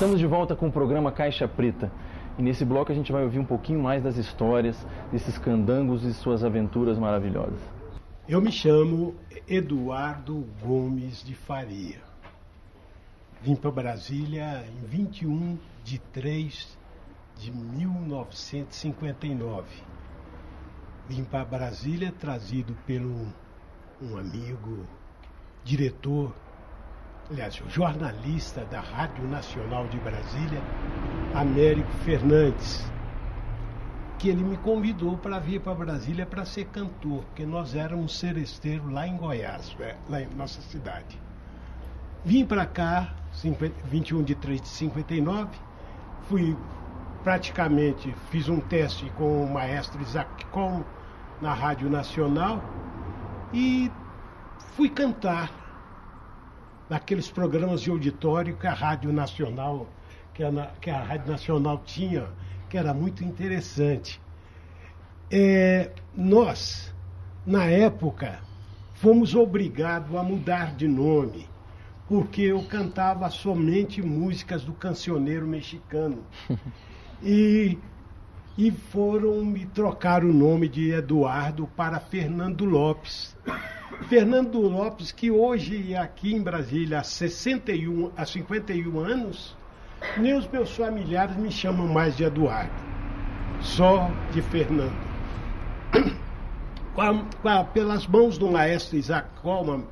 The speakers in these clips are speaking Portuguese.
Estamos de volta com o programa Caixa Preta. E nesse bloco a gente vai ouvir um pouquinho mais das histórias desses candangos e suas aventuras maravilhosas. Eu me chamo Eduardo Gomes de Faria. Vim para Brasília em 21 de 3 de 1959. Vim para Brasília trazido pelo um amigo, diretor, aliás, jornalista da Rádio Nacional de Brasília, Américo Fernandes, que ele me convidou para vir para Brasília para ser cantor, porque nós éramos seresteiros lá em Goiás, lá em nossa cidade. Vim para cá, 21 de 3 de 59, fiz um teste com o maestro Isaac Cohn na Rádio Nacional e fui cantar naqueles programas de auditório que a Rádio Nacional, que a Rádio Nacional tinha, que era muito interessante. Nós, na época, fomos obrigados a mudar de nome, porque eu cantava somente músicas do cancioneiro mexicano. E foram me trocar o nome de Eduardo para Fernando Lopes. Fernando Lopes, que hoje aqui em Brasília há 51 anos, nem os meus familiares me chamam mais de Eduardo, só de Fernando. Pelas mãos do maestro Isaac Coleman,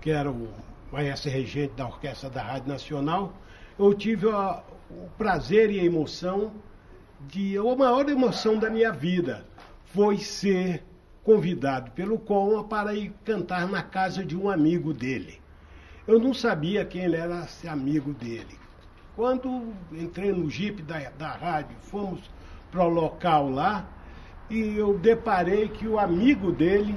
que era o maestro regente da Orquestra da Rádio Nacional, eu tive o prazer e a emoção a maior emoção da minha vida foi ser convidado pelo Coleman para ir cantar na casa de um amigo dele. Eu não sabia quem ele era, esse amigo dele. Quando entrei no jipe da rádio, fomos para o local lá, e eu deparei que o amigo dele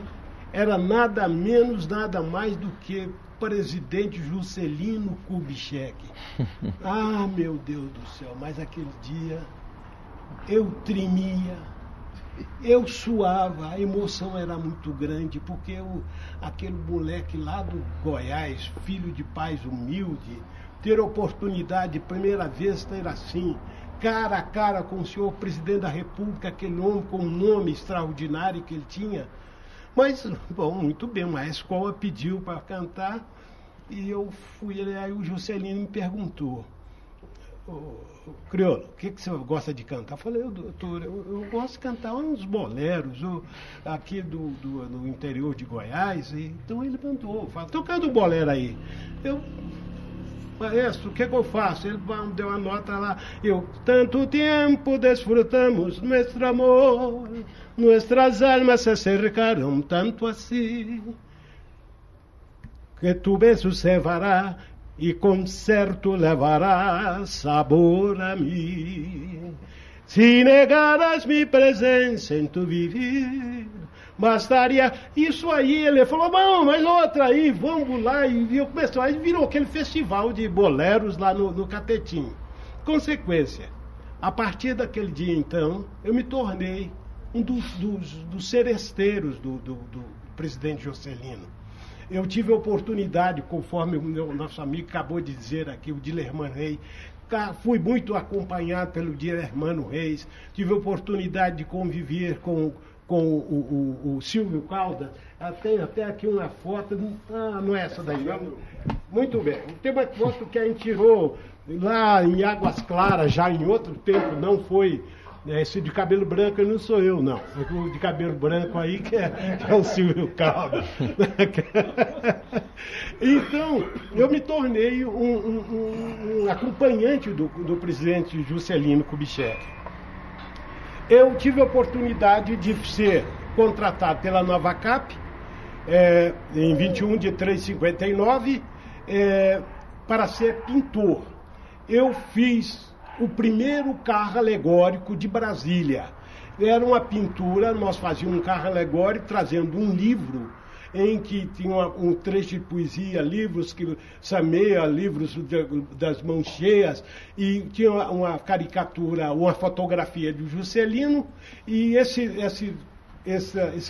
era nada menos, nada mais do que presidente Juscelino Kubitschek. Ah, meu Deus do céu, mas aquele dia eu tremia, eu suava, a emoção era muito grande, porque aquele moleque lá do Goiás, filho de pais humildes, ter a oportunidade, primeira vez, ter assim, cara a cara com o senhor presidente da República, aquele homem com um nome extraordinário que ele tinha. Mas, bom, muito bem, mas a escola pediu para cantar e eu fui, aí o Juscelino me perguntou: Criolo, o que você gosta de cantar? Eu falei: doutor, eu gosto de cantar uns boleros aqui do interior de Goiás. Então ele mandou, falou: então canta um bolero aí. Maestro, o que eu faço? Ele deu uma nota lá. Tanto tempo desfrutamos nosso amor, nuestras almas se acercaram tanto assim, que tu beso cevará e com certo levará sabor a mim. Se negaras mi presença em tu viver, bastaria. Isso aí, ele falou: bom, mas outra aí, vamos lá. E eu comecei, aí virou aquele festival de boleros lá no Catetim. Consequência, a partir daquele dia então, eu me tornei um dos seresteiros do presidente Juscelino. Eu tive a oportunidade, conforme o nosso amigo acabou de dizer aqui, o Dilermano Reis, fui muito acompanhado pelo Dilermano Reis, tive a oportunidade de conviver com o Silvio Caldas. Tem até aqui uma foto, não é essa daí, não? Muito bem, tem uma foto que a gente tirou lá em Águas Claras, já em outro tempo, não foi. Esse de cabelo branco não sou eu, não. O de cabelo branco aí que é o Silvio Caldas. Então, eu me tornei um acompanhante do presidente Juscelino Kubitschek. Eu tive a oportunidade de ser contratado pela Nova Cap, em 21 de 3 de 59, para ser pintor. Eu fiz o primeiro carro alegórico de Brasília. Era uma pintura, nós fazíamos um carro alegórico trazendo um livro em que tinha um trecho de poesia, livros que Sameia, livros das mãos cheias, e tinha uma caricatura, uma fotografia de Juscelino, e esse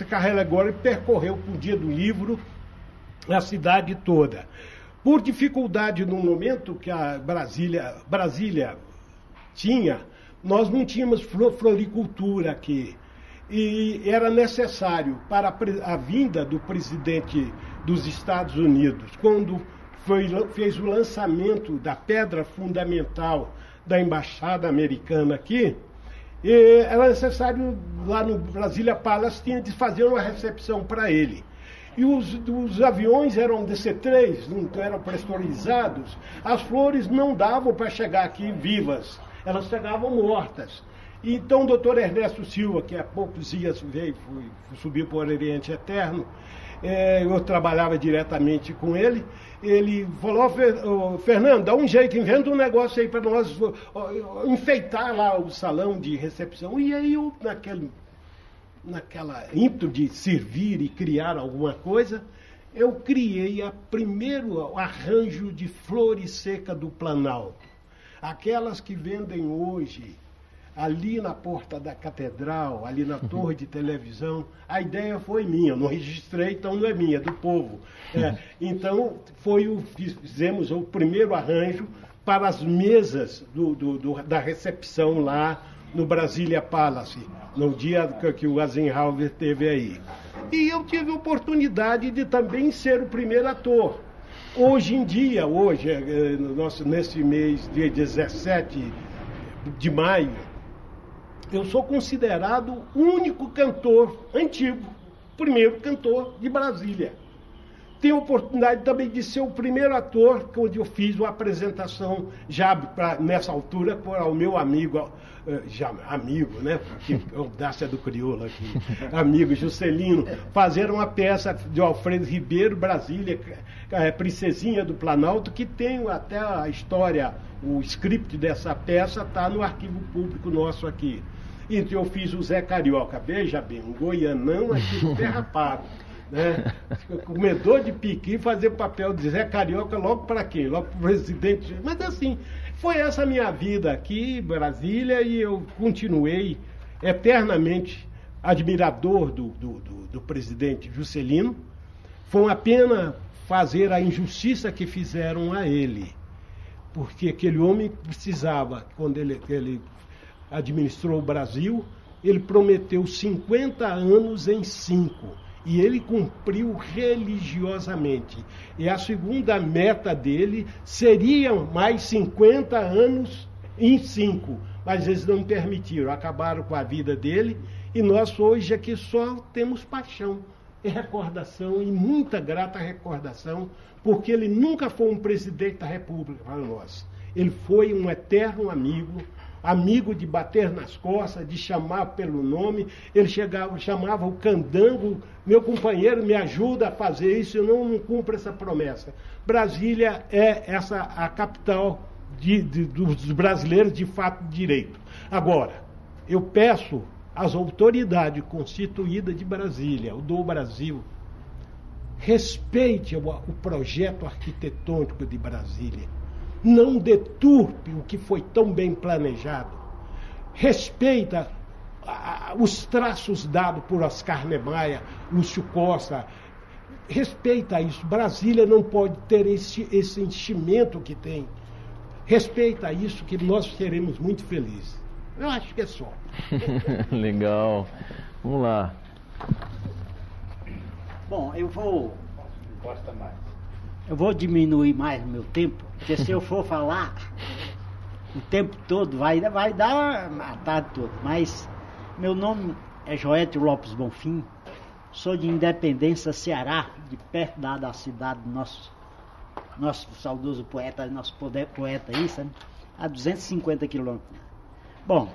carro alegórico percorreu por dia do livro a cidade toda. Por dificuldade no momento que a Brasília tinha, nós não tínhamos floricultura aqui. E era necessário para a vinda do presidente dos Estados Unidos, quando fez o lançamento da pedra fundamental da Embaixada Americana aqui, era necessário, lá no Brasília Palace, tinha de fazer uma recepção para ele. E os aviões eram DC-3, não eram pressurizados, as flores não davam para chegar aqui vivas, elas chegavam mortas. Então o doutor Ernesto Silva, que há poucos dias subiu para o Oriente Eterno, eu trabalhava diretamente com ele, ele falou, Fernando, dá um jeito, inventa um negócio aí para nós enfeitar lá o salão de recepção. E aí eu, naquela ímpeto de servir e criar alguma coisa, eu criei o primeiro arranjo de flores secas do Planalto. Aquelas que vendem hoje ali na porta da catedral, ali na torre de televisão. A ideia foi minha, eu não registrei, então não é minha, é do povo. Então fizemos o primeiro arranjo para as mesas da recepção lá no Brasília Palace, no dia que o Eisenhower esteve aí. E eu tive a oportunidade de também ser o primeiro ator. Hoje em dia, nesse mês, dia 17 de maio, eu sou considerado o único cantor antigo, primeiro cantor de Brasília. Tenho a oportunidade também de ser o primeiro ator, onde eu fiz uma apresentação já nessa altura para o meu amigo, né? Porque audácia do crioulo aqui, amigo Juscelino, fazer uma peça de Alfredo Ribeiro, Brasília, Princesinha do Planalto, que tem até a história, o script dessa peça está no arquivo público nosso aqui. Então eu fiz o Zé Carioca, veja bem, um goianão aqui do Ferraparo, né? Comedor de piqui, fazer papel de Zé Carioca logo para quem? Logo para o presidente. Mas assim, foi essa a minha vida aqui em Brasília e eu continuei eternamente admirador do presidente Juscelino. Foi uma pena fazer a injustiça que fizeram a ele, porque aquele homem precisava, quando ele administrou o Brasil, ele prometeu 50 anos em 5, e ele cumpriu religiosamente. E a segunda meta dele seria mais 50 anos em 5, mas eles não permitiram, acabaram com a vida dele, e nós hoje aqui só temos paixão e recordação, e muita grata recordação, porque ele nunca foi um presidente da República para nós. Ele foi um eterno amigo de bater nas costas, de chamar pelo nome. Ele chamava o Candango, meu companheiro, me ajuda a fazer isso, eu não cumpro essa promessa. Brasília é a capital dos brasileiros de fato de direito. Agora, eu peço às autoridades constituídas de Brasília, do Brasil, respeite o projeto arquitetônico de Brasília. Não deturpe o que foi tão bem planejado. Respeita os traços dados por Oscar Niemeyer, Lúcio Costa. Respeita isso. Brasília não pode ter esse enchimento que tem. Respeita isso, que nós seremos muito felizes. Eu acho que é só. Legal. Vamos lá. Bom, eu vou diminuir mais o meu tempo, porque se eu for falar o tempo todo, vai dar a tarde toda. Mas meu nome é Joétio Lopes Bonfim, sou de Independência, Ceará, de perto da cidade do nosso saudoso poeta, nosso poeta aí, sabe? A 250 quilômetros. Bom,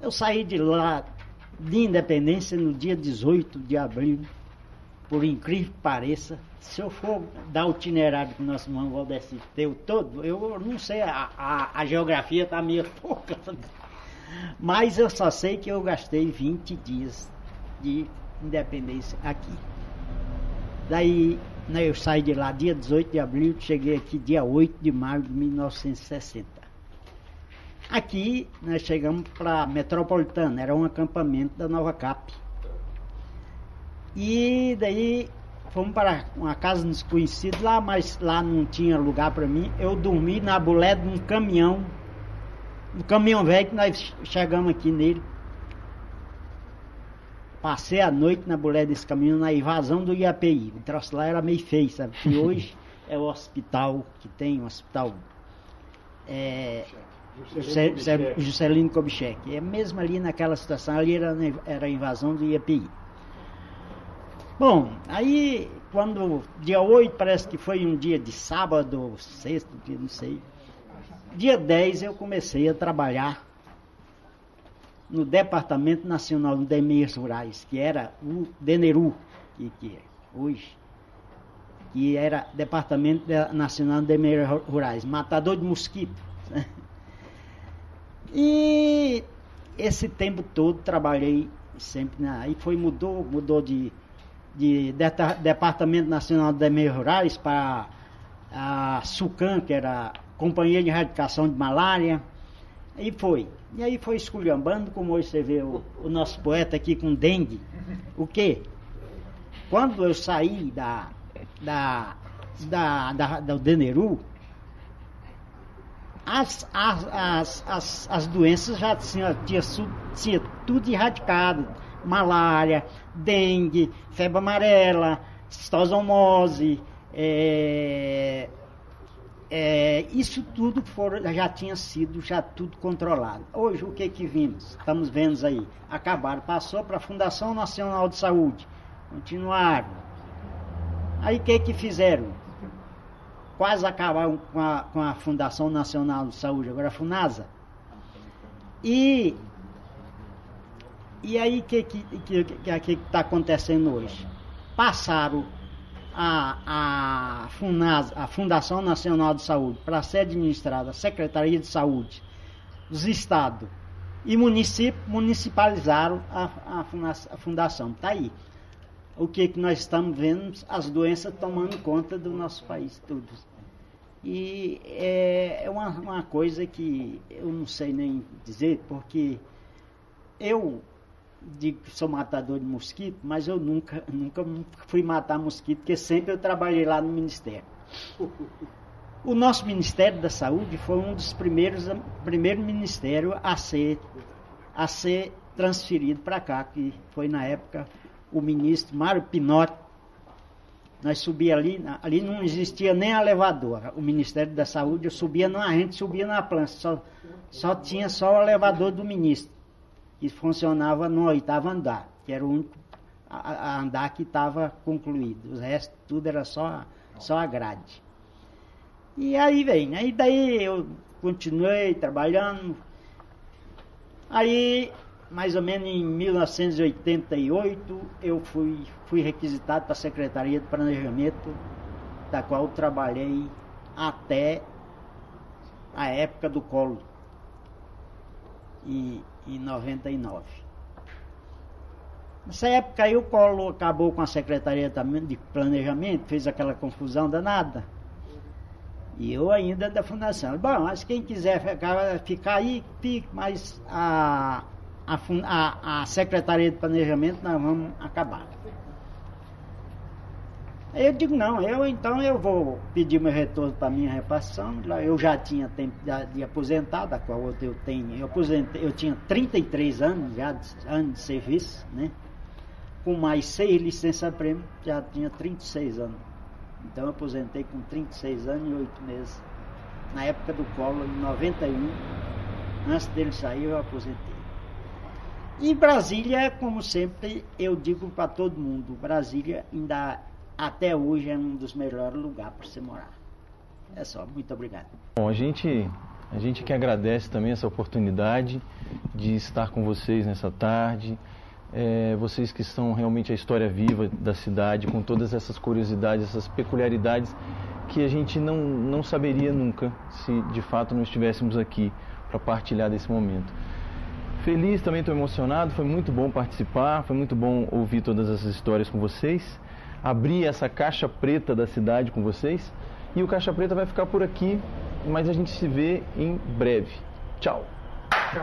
eu saí de lá, de Independência, no dia 18 de abril, por incrível que pareça. Se eu for dar o itinerário que o nosso irmão Valdeci deu todo, eu não sei, a geografia está meio pouca. Mas eu só sei que eu gastei 20 dias de Independência aqui. Daí, eu saí de lá dia 18 de abril, cheguei aqui dia 8 de maio de 1960. Aqui nós chegamos para Metropolitana, era um acampamento da Nova Cap. E daí fomos para uma casa desconhecida lá, mas lá não tinha lugar para mim. Eu dormi na bulé de um caminhão velho que nós chegamos aqui nele. Passei a noite na bulé desse caminhão, na invasão do IAPI. O troço lá era meio feio, sabe? Que hoje é o hospital que tem, um hospital Juscelino Kubitschek. É mesmo ali naquela situação, ali era a invasão do IAPI. Bom, aí quando dia 8 parece que foi um dia de sábado, sexto, dia não sei. Dia 10 eu comecei a trabalhar no Departamento Nacional de Meios Rurais, que era o DENERU, que hoje, que era Departamento Nacional de Meios Rurais, matador de mosquito. E esse tempo todo trabalhei sempre, aí mudou de Departamento Nacional de Meios Rurais para a SUCAM, que era Companhia de Erradicação de Malária, e aí foi esculhambando, como hoje você vê o nosso poeta aqui com dengue. O quê? Quando eu saí do DENERU, as doenças já tinha tudo erradicado. Malária, dengue, febre amarela, cistosomose, isso tudo já tinha sido tudo controlado. Hoje o que vimos? Estamos vendo aí. Acabaram, passou para a Fundação Nacional de Saúde. Continuaram. Aí o que fizeram? Quase acabaram com a Fundação Nacional de Saúde, agora a FUNASA. E aí, o que está acontecendo hoje? Passaram a Fundação Nacional de Saúde para ser administrada a Secretaria de Saúde dos Estados e municípios, municipalizaram a fundação. Está aí. O que nós estamos vendo? As doenças tomando conta do nosso país, tudo. E é uma coisa que eu não sei nem dizer, porque eu digo que sou matador de mosquito, mas eu nunca fui matar mosquito, porque sempre eu trabalhei lá no Ministério. O nosso Ministério da Saúde foi um dos primeiros ministério a ser transferido para cá, que foi na época o ministro Mário Pinotti. Nós subíamos ali não existia nem elevador. O Ministério da Saúde, a gente subia na planta, tinha só o elevador do ministro, que funcionava no 8º andar, que era o único andar que estava concluído. O resto tudo era só a grade. E aí daí eu continuei trabalhando. Aí, mais ou menos em 1988, eu fui requisitado para a Secretaria de Planejamento, da qual eu trabalhei até a época do Collor, em 99. Nessa época aí o Collor acabou com a Secretaria de Planejamento, fez aquela confusão danada. E eu ainda da fundação. Bom, mas quem quiser ficar aí, fique, mas a Secretaria de Planejamento nós vamos acabar. Aí eu digo, não, então eu vou pedir meu retorno para a minha repartição. Eu já tinha tempo de aposentar, da qual eu tinha 33 anos de serviço, né? Com mais 6 licença-prêmio, já tinha 36 anos. Então eu aposentei com 36 anos e 8 meses. Na época do Collor, em 91, antes dele sair, eu aposentei. E Brasília, como sempre, eu digo para todo mundo, Brasília ainda até hoje é um dos melhores lugares para você morar. É só, muito obrigado. Bom, a gente que agradece também essa oportunidade de estar com vocês nessa tarde. Vocês que são realmente a história viva da cidade, com todas essas curiosidades, essas peculiaridades que a gente não saberia nunca se de fato não estivéssemos aqui para partilhar desse momento. Feliz, também estou emocionado, foi muito bom participar, foi muito bom ouvir todas essas histórias com vocês, abrir essa caixa preta da cidade com vocês, e o Caixa Preta vai ficar por aqui, mas a gente se vê em breve. Tchau! Tchau.